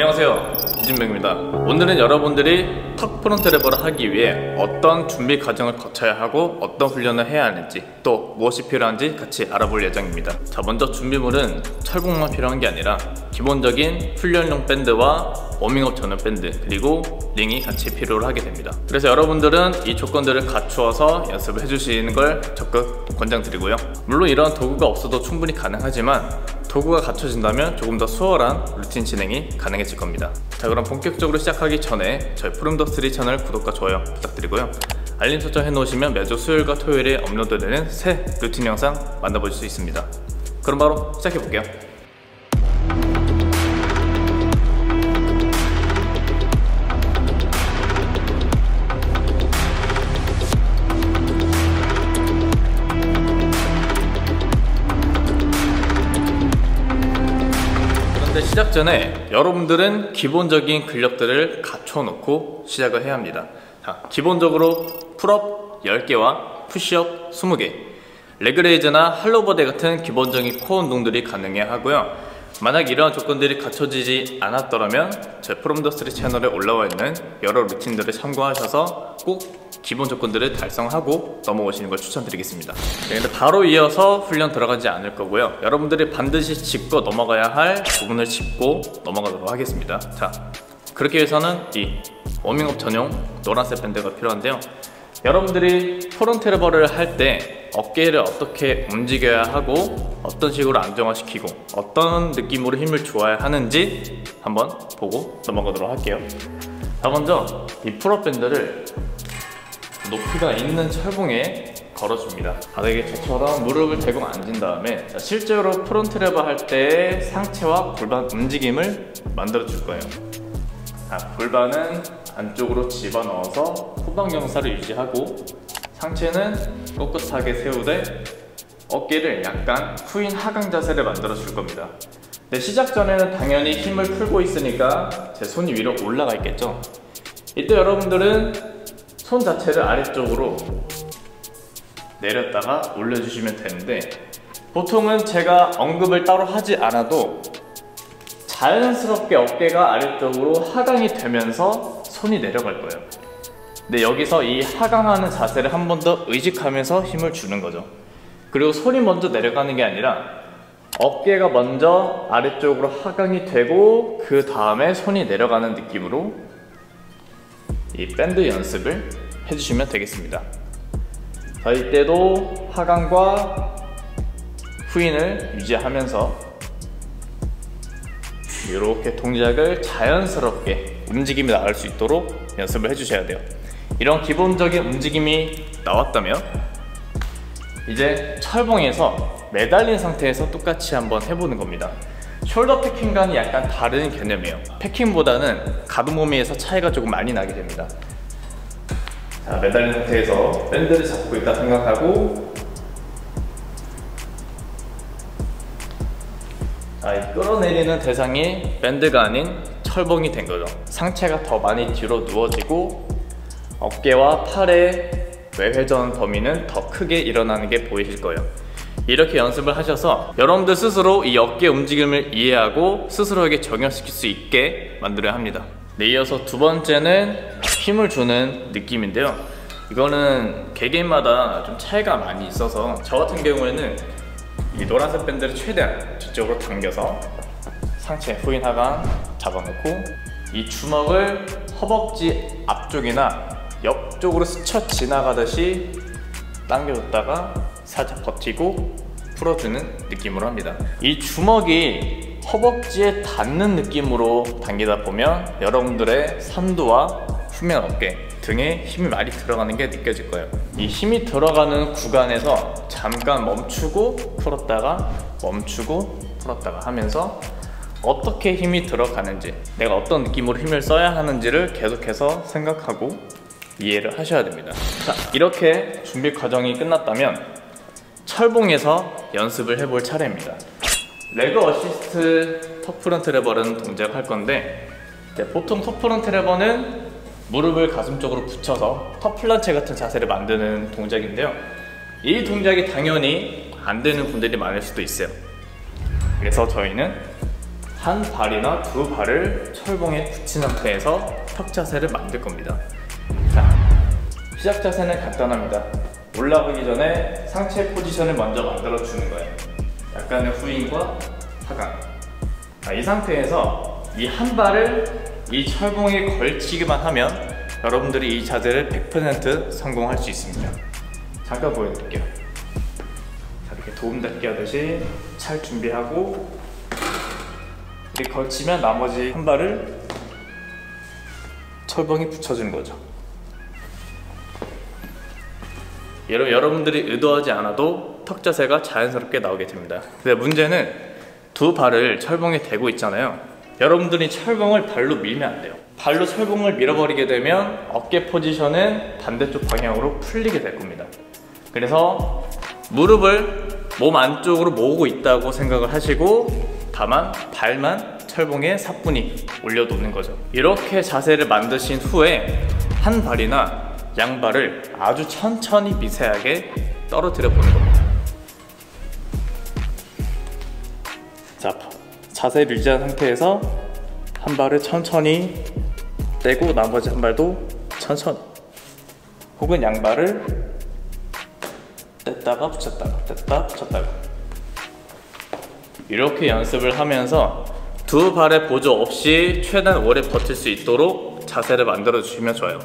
안녕하세요, 이진명입니다. 오늘은 여러분들이 턱 프론트 레버를 하기 위해 어떤 준비 과정을 거쳐야 하고 어떤 훈련을 해야 하는지, 또 무엇이 필요한지 같이 알아볼 예정입니다. 자, 먼저 준비물은 철봉만 필요한 게 아니라 기본적인 훈련용 밴드와 워밍업 전용 밴드, 그리고 링이 같이 필요로 하게 됩니다. 그래서 여러분들은 이 조건들을 갖추어서 연습을 해주시는 걸 적극 권장드리고요. 물론 이런 도구가 없어도 충분히 가능하지만 도구가 갖춰진다면 조금 더 수월한 루틴 진행이 가능해질 겁니다. 자, 그럼 본격적으로 시작하기 전에 저희 프롬더3 채널 구독과 좋아요 부탁드리고요. 알림 설정 해놓으시면 매주 수요일과 토요일에 업로드되는 새 루틴 영상 만나보실 수 있습니다. 그럼 바로 시작해볼게요. 시작 전에 여러분들은 기본적인 근력들을 갖춰놓고 시작을 해야 합니다. 자, 기본적으로 풀업 10개와 푸시업 20개, 레그레이즈나 할로버데 같은 기본적인 코어 운동들이 가능해야 하고요. 만약 이러한 조건들이 갖춰지지 않았더라면 제 프롬더3 채널에 올라와 있는 여러 루틴들을 참고하셔서 꼭 기본 조건들을 달성하고 넘어오시는 걸 추천드리겠습니다. 네, 근데 바로 이어서 훈련 들어가지 않을 거고요. 여러분들이 반드시 짚고 넘어가야 할 부분을 짚고 넘어가도록 하겠습니다. 자, 그렇게 위해서는 이 워밍업 전용 노란색 밴드가 필요한데요. 여러분들이 프론트 레버를 할 때 어깨를 어떻게 움직여야 하고 어떤 식으로 안정화시키고 어떤 느낌으로 힘을 줘야 하는지 한번 보고 넘어가도록 할게요. 자, 먼저 이 풀업 밴드를 높이가 있는 철봉에 걸어줍니다. 바닥에 저처럼 무릎을 대고 앉은 다음에, 자, 실제로 프론트 레버 할 때 상체와 골반 움직임을 만들어 줄 거예요. 자, 골반은 안쪽으로 집어넣어서 후방경사를 유지하고 상체는 꼿꼿하게 세우되 어깨를 약간 후인 하강 자세를 만들어 줄 겁니다. 근데 시작 전에는 당연히 힘을 풀고 있으니까 제 손이 위로 올라가 있겠죠. 이때 여러분들은 손 자체를 아래쪽으로 내렸다가 올려주시면 되는데, 보통은 제가 언급을 따로 하지 않아도 자연스럽게 어깨가 아래쪽으로 하강이 되면서 손이 내려갈 거예요. 근데 여기서 이 하강하는 자세를 한 번 더 의식하면서 힘을 주는 거죠. 그리고 손이 먼저 내려가는 게 아니라 어깨가 먼저 아래쪽으로 하강이 되고 그 다음에 손이 내려가는 느낌으로 이 밴드 연습을 해주시면 되겠습니다. 자, 이때도 하강과 후인을 유지하면서 이렇게 동작을 자연스럽게 움직임이 나올 수 있도록 연습을 해주셔야 돼요. 이런 기본적인 움직임이 나왔다면 이제 철봉에서 매달린 상태에서 똑같이 한번 해보는 겁니다. 숄더 패킹과는 약간 다른 개념이에요. 패킹보다는 가동 범위에서 차이가 조금 많이 나게 됩니다. 자, 매달린 상태에서 밴드를 잡고 있다 생각하고, 자, 이 끌어내리는 대상이 밴드가 아닌 철봉이 된 거죠. 상체가 더 많이 뒤로 누워지고 어깨와 팔의 외회전 범위는 더 크게 일어나는 게 보이실 거예요. 이렇게 연습을 하셔서 여러분들 스스로 이 어깨 움직임을 이해하고 스스로에게 적용시킬 수 있게 만들어야 합니다. 네, 이어서 두 번째는 힘을 주는 느낌인데요. 이거는 개개인마다 좀 차이가 많이 있어서 저 같은 경우에는 이 노란색 밴드를 최대한 뒤쪽으로 당겨서 상체 후인 하강 잡아놓고 이 주먹을 허벅지 앞쪽이나 옆쪽으로 스쳐 지나가듯이 당겨줬다가 살짝 버티고 풀어주는 느낌으로 합니다. 이 주먹이 허벅지에 닿는 느낌으로 당기다 보면 여러분들의 삼두와 후면 어깨 등에 힘이 많이 들어가는 게 느껴질 거예요. 이 힘이 들어가는 구간에서 잠깐 멈추고 풀었다가 멈추고 풀었다가 하면서 어떻게 힘이 들어가는지, 내가 어떤 느낌으로 힘을 써야 하는지를 계속해서 생각하고 이해를 하셔야 됩니다. 자, 이렇게 준비 과정이 끝났다면 철봉에서 연습을 해볼 차례입니다. 레그 어시스트 턱 프론트 레버는 동작을 할 건데, 보통 턱 프론트 레버는 무릎을 가슴 쪽으로 붙여서 턱 플란체 같은 자세를 만드는 동작인데요. 이 동작이 당연히 안 되는 분들이 많을 수도 있어요. 그래서 저희는 한 발이나 두 발을 철봉에 붙인 상태에서 턱 자세를 만들 겁니다. 자, 시작 자세는 간단합니다. 올라가기 전에 상체 포지션을 먼저 만들어 주는 거예요. 약간의 후인과 하강. 이 상태에서 이 한 발을 이 철봉에 걸치기만 하면 여러분들이 이 자세를 100% 성공할 수 있습니다. 잠깐 보여드릴게요. 자, 이렇게 도움닫기 하듯이 찰 준비하고 이렇게 걸치면 나머지 한 발을 철봉에 붙여주는 거죠. 여러분들이 의도하지 않아도 턱 자세가 자연스럽게 나오게 됩니다. 근데 문제는 두 발을 철봉에 대고 있잖아요. 여러분들이 철봉을 발로 밀면 안 돼요. 발로 철봉을 밀어버리게 되면 어깨 포지션은 반대쪽 방향으로 풀리게 될 겁니다. 그래서 무릎을 몸 안쪽으로 모으고 있다고 생각을 하시고 다만 발만 철봉에 사뿐히 올려놓는 거죠. 이렇게 자세를 만드신 후에 한 발이나 양발을 아주 천천히 미세하게 떨어뜨려 보는 겁니다. 자, 자세를 유지한 상태에서 한 발을 천천히 떼고 나머지 한 발도 천천히, 혹은 양발을 뗐다가 붙였다가 뗐다 붙였다가 이렇게 연습을 하면서 두 발의 보조 없이 최대한 오래 버틸 수 있도록 자세를 만들어 주시면 좋아요.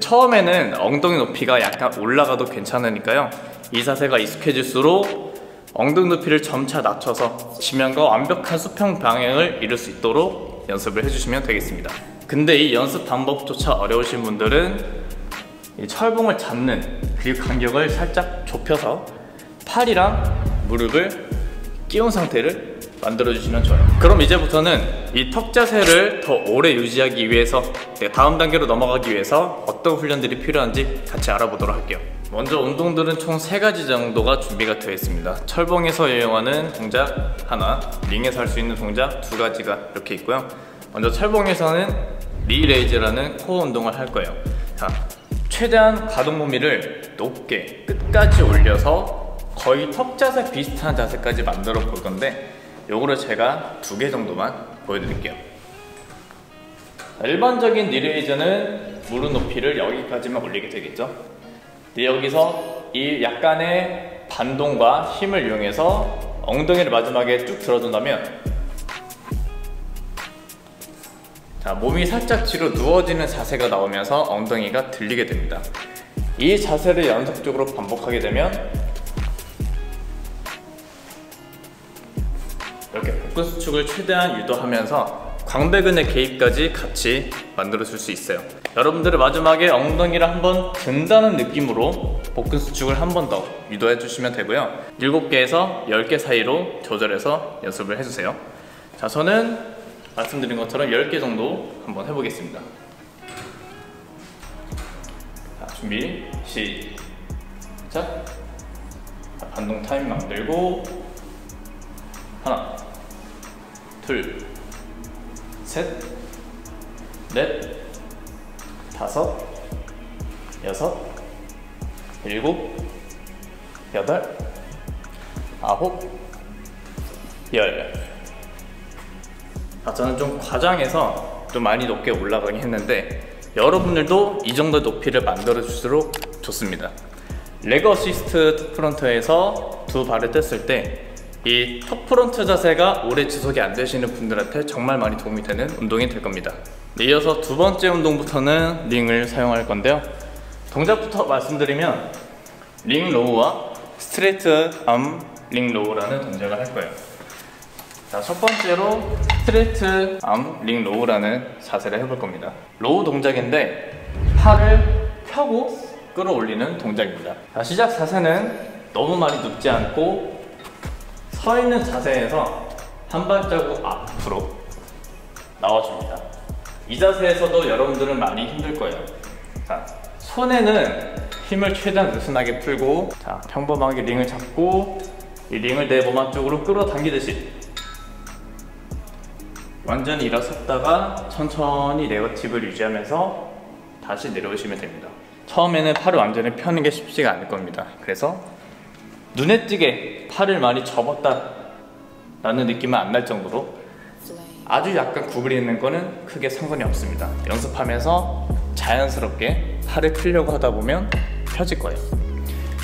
처음에는 엉덩이 높이가 약간 올라가도 괜찮으니까요, 이 자세가 익숙해질수록 엉덩이 높이를 점차 낮춰서 지면과 완벽한 수평 방향을 이룰 수 있도록 연습을 해주시면 되겠습니다. 근데 이 연습 방법조차 어려우신 분들은 이 철봉을 잡는 근육 간격을 살짝 좁혀서 팔이랑 무릎을 끼운 상태를 만들어주시면 좋아요. 그럼 이제부터는 이 턱 자세를 더 오래 유지하기 위해서 다음 단계로 넘어가기 위해서 어떤 훈련들이 필요한지 같이 알아보도록 할게요. 먼저 운동들은 총 3가지 정도가 준비가 되어 있습니다. 철봉에서 이용하는 동작 하나, 링에서 할 수 있는 동작 2가지가 이렇게 있고요. 먼저 철봉에서는 리레이즈라는 코어 운동을 할 거예요. 자, 최대한 가동 범위를 높게 끝까지 올려서 거의 턱 자세 비슷한 자세까지 만들어 볼 건데, 요거를 제가 2개 정도만 보여드릴게요. 일반적인 리레이즈는 무릎 높이를 여기까지만 올리게 되겠죠. 근데 여기서 이 약간의 반동과 힘을 이용해서 엉덩이를 마지막에 쭉 들어준다면, 자, 몸이 살짝 뒤로 누워지는 자세가 나오면서 엉덩이가 들리게 됩니다. 이 자세를 연속적으로 반복하게 되면 이렇게 복근 수축을 최대한 유도하면서 광배근의 개입까지 같이 만들어줄 수 있어요. 여러분들은 마지막에 엉덩이를 한번 든다는 느낌으로 복근 수축을 한 번 더 유도해 주시면 되고요. 7개에서 10개 사이로 조절해서 연습을 해주세요. 자, 저는 말씀드린 것처럼 10개 정도 한번 해보겠습니다. 자, 준비, 시작. 자, 반동 타임 만들고 하나, 둘, 셋, 넷, 다섯, 여섯, 일곱, 여덟, 아홉, 열. 저는 좀 과장해서 좀 많이 높게 올라가긴 했는데 여러분들도 이 정도 높이를 만들어 줄수록 좋습니다. 레그 어시스트 턱 프론트에서 두 발을 뗐을 때 이 턱 프론트 자세가 오래 지속이 안 되시는 분들한테 정말 많이 도움이 되는 운동이 될 겁니다. 이어서 2번째 운동부터는 링을 사용할 건데요. 동작부터 말씀드리면 링 로우와 스트레이트 암 링 로우라는 동작을 할 거예요. 자, 첫 번째로 스트레이트 암 링 로우라는 자세를 해볼 겁니다. 로우 동작인데 팔을 펴고 끌어올리는 동작입니다. 자, 시작 자세는 너무 많이 눕지 않고 서 있는 자세에서 한 발자국 앞으로 나와줍니다. 이 자세에서도 여러분들은 많이 힘들 거예요. 자, 손에는 힘을 최대한 느슨하게 풀고, 자, 평범하게 링을 잡고 이 링을 내 몸 안쪽으로 끌어당기듯이 완전히 일어섰다가 천천히 네거티브를 유지하면서 다시 내려오시면 됩니다. 처음에는 팔을 완전히 펴는 게 쉽지가 않을 겁니다. 그래서 눈에 띄게 팔을 많이 접었다 라는 느낌은 안 날 정도로 아주 약간 구부리는 거는 크게 상관이 없습니다. 연습하면서 자연스럽게 팔을 풀려고 하다 보면 펴질 거예요.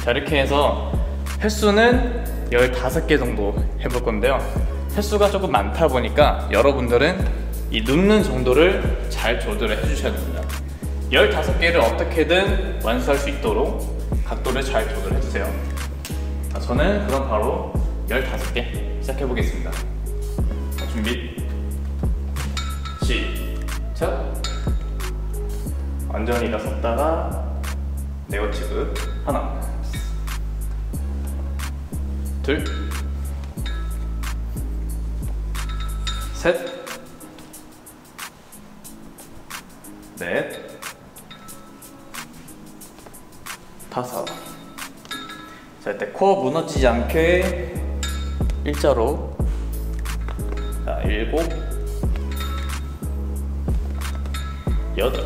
자, 이렇게 해서 횟수는 15개 정도 해볼 건데요. 횟수가 조금 많다 보니까 여러분들은 이 눕는 정도를 잘 조절을 해주셔야 됩니다. 15개를 어떻게든 완수할 수 있도록 각도를 잘 조절해주세요. 자, 저는 그럼 바로 15개 시작해 보겠습니다. 준비 시작. 완전히 일어섰다가 네거티브 하나, 둘, 셋, 넷, 다섯. 자, 이때 코어 무너지지 않게 일자로. 자, 일곱, 여덟,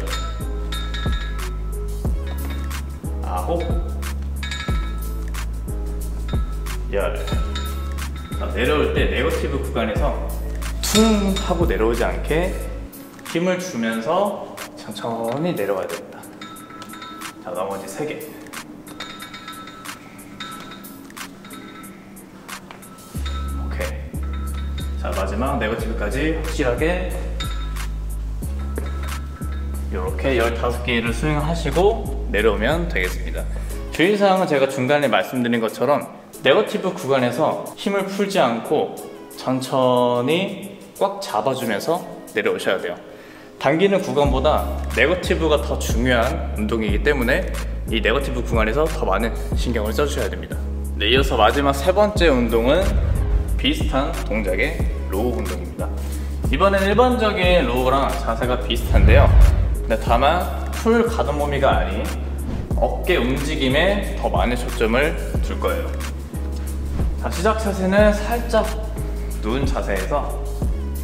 아홉, 열. 자, 내려올 때 네거티브 구간에서 퉁 하고 내려오지 않게 힘을 주면서 천천히 내려와야 됩니다. 자, 나머지 3개. 오케이. 자, 마지막 네거티브까지 확실하게 이렇게 15개를 수행하시고 내려오면 되겠습니다. 주의사항은 제가 중간에 말씀드린 것처럼 네거티브 구간에서 힘을 풀지 않고 천천히 꽉 잡아주면서 내려오셔야 돼요. 당기는 구간보다 네거티브가 더 중요한 운동이기 때문에 이 네거티브 구간에서 더 많은 신경을 써주셔야 됩니다. 네, 이어서 마지막 3번째 운동은 비슷한 동작의 로우 운동입니다. 이번엔 일반적인 로우랑 자세가 비슷한데요. 근데 다만 풀 가동 범위가 아닌 어깨 움직임에 더 많은 초점을 둘 거예요. 자, 시작 자세는 살짝 누운 자세에서,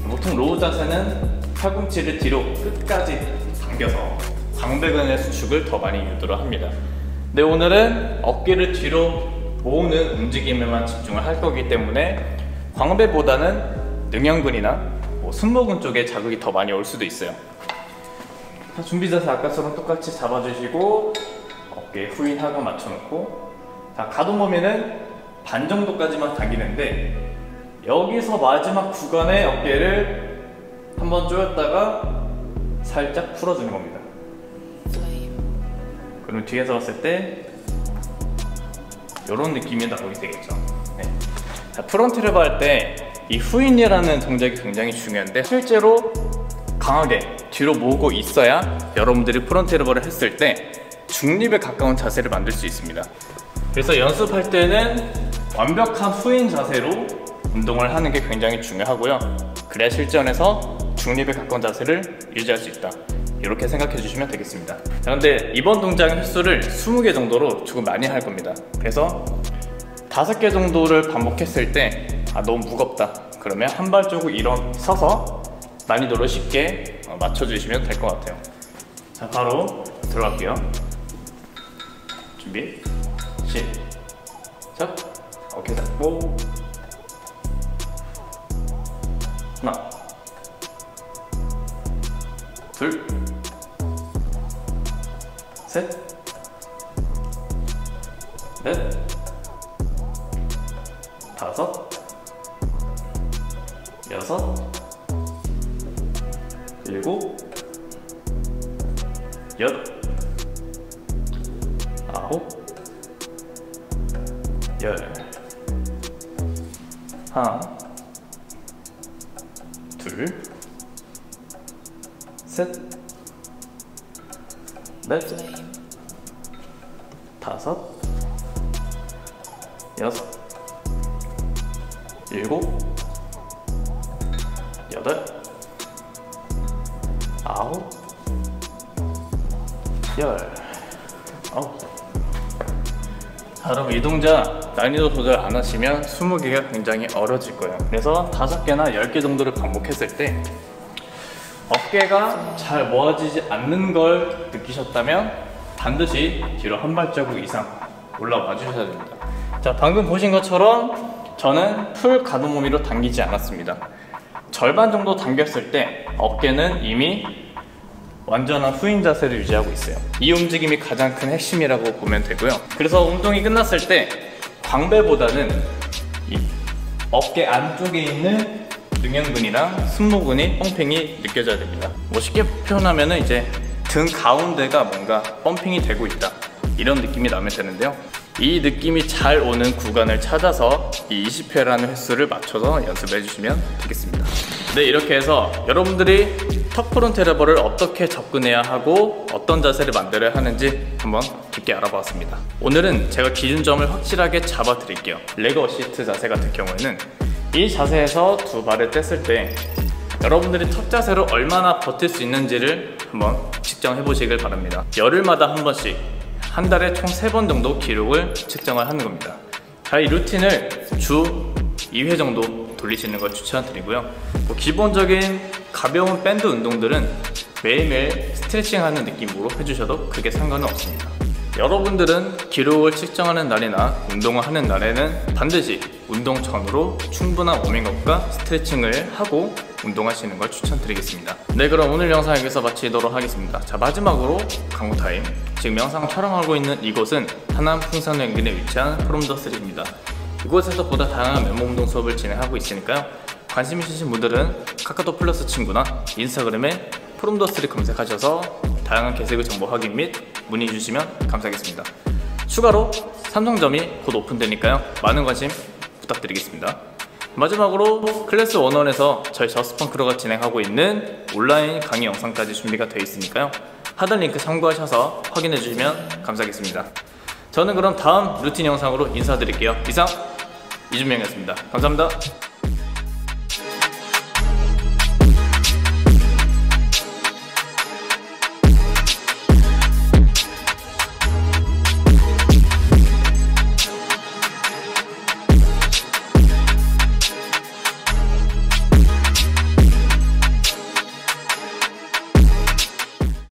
보통 로우 자세는 팔꿈치를 뒤로 끝까지 당겨서 광배근의 수축을 더 많이 유도를 합니다. 근데 오늘은 어깨를 뒤로 모으는 움직임에만 집중을 할 거기 때문에 광배보다는 능형근이나 승모근 쪽에 자극이 더 많이 올 수도 있어요. 자, 준비 자세 아까처럼 똑같이 잡아주시고 어깨 후인하고 맞춰놓고, 자, 가동 범위는 반 정도까지만 당기는데 여기서 마지막 구간에 어깨를 한번 조였다가 살짝 풀어주는 겁니다. 그럼 뒤에서 봤을 때 이런 느낌이 나오게 되겠죠. 네. 자, 프론트랩 할 때 이 후인이라는 동작이 굉장히 중요한데, 실제로 강하게 뒤로 모으고 있어야 여러분들이 프론트랩을 했을 때 중립에 가까운 자세를 만들 수 있습니다. 그래서 연습할 때는 완벽한 후인 자세로 운동을 하는 게 굉장히 중요하고요. 그래야 실전에서 중립에 가까운 자세를 유지할 수 있다, 이렇게 생각해 주시면 되겠습니다. 자, 근데 이번 동작의 횟수를 20개 정도로 조금 많이 할 겁니다. 그래서 5개 정도를 반복했을 때 너무 무겁다 그러면 한 발자국 일어서서 난이도를 쉽게 맞춰주시면 될 것 같아요. 자, 바로 들어갈게요. 준비 시작. 어깨 잡고 하나, 둘, 셋, 넷, 다섯, 여섯, 일곱, 여덟, 아홉, 열. 하나, 둘, 셋, 넷, 다섯, 여섯, 일곱, 여덟, 아홉, 열. 자, 여러분, 이 동작 난이도 조절 안 하시면 20개가 굉장히 어려질 거예요. 그래서 5개나 10개 정도를 반복했을 때 어깨가 잘 모아지지 않는 걸 느끼셨다면 반드시 뒤로 한 발자국 이상 올라와 주셔야 됩니다. 자, 방금 보신 것처럼 저는 풀 가동 범위로 당기지 않았습니다. 절반 정도 당겼을 때 어깨는 이미 완전한 후인 자세를 유지하고 있어요. 이 움직임이 가장 큰 핵심이라고 보면 되고요. 그래서 운동이 끝났을 때 광배보다는 이 어깨 안쪽에 있는 능형근이랑 승모근이 펌핑이 느껴져야 됩니다. 뭐 쉽게 표현하면 이제 등 가운데가 뭔가 펌핑이 되고 있다, 이런 느낌이 나면 되는데요. 이 느낌이 잘 오는 구간을 찾아서 이 20회라는 횟수를 맞춰서 연습해 주시면 되겠습니다. 네, 이렇게 해서 여러분들이 턱 프론트 레버를 어떻게 접근해야 하고 어떤 자세를 만들어야 하는지 한번 깊게 알아보았습니다. 오늘은 제가 기준점을 확실하게 잡아 드릴게요. 레그 어시스트 자세 같은 경우에는 이 자세에서 두 발을 뗐을 때 여러분들이 턱 자세로 얼마나 버틸 수 있는지를 한번 측정해 보시길 바랍니다. 열흘마다 한 번씩 한 달에 총 3번 정도 기록을 측정을 하는 겁니다. 자, 이 루틴을 주 2회 정도 돌리시는 걸 추천드리고요. 뭐 기본적인 가벼운 밴드 운동들은 매일매일 스트레칭 하는 느낌으로 해주셔도 크게 상관은 없습니다. 여러분들은 기록을 측정하는 날이나 운동을 하는 날에는 반드시 운동 전후로 충분한 워밍업과 스트레칭을 하고 운동하시는 걸 추천드리겠습니다. 네, 그럼 오늘 영상 여기서 마치도록 하겠습니다. 자, 마지막으로 광고 타임. 지금 영상 촬영하고 있는 이곳은 하남 풍산연근에 위치한 프롬더3입니다. 이곳에서 보다 다양한 맨몸 운동 수업을 진행하고 있으니까요. 관심 있으신 분들은 카카오톡 플러스 친구나 인스타그램에 프롬더3 검색하셔서 다양한 개세그 정보 확인 및 문의 주시면 감사하겠습니다. 추가로 삼성점이 곧 오픈되니까요. 많은 관심 부탁드리겠습니다. 마지막으로 클래스 101에서 저희 저스트펑크로가 진행하고 있는 온라인 강의 영상까지 준비가 되어 있으니까요. 하단 링크 참고하셔서 확인해 주시면 감사하겠습니다. 저는 그럼 다음 루틴 영상으로 인사드릴게요. 이상 이준명이었습니다. 감사합니다.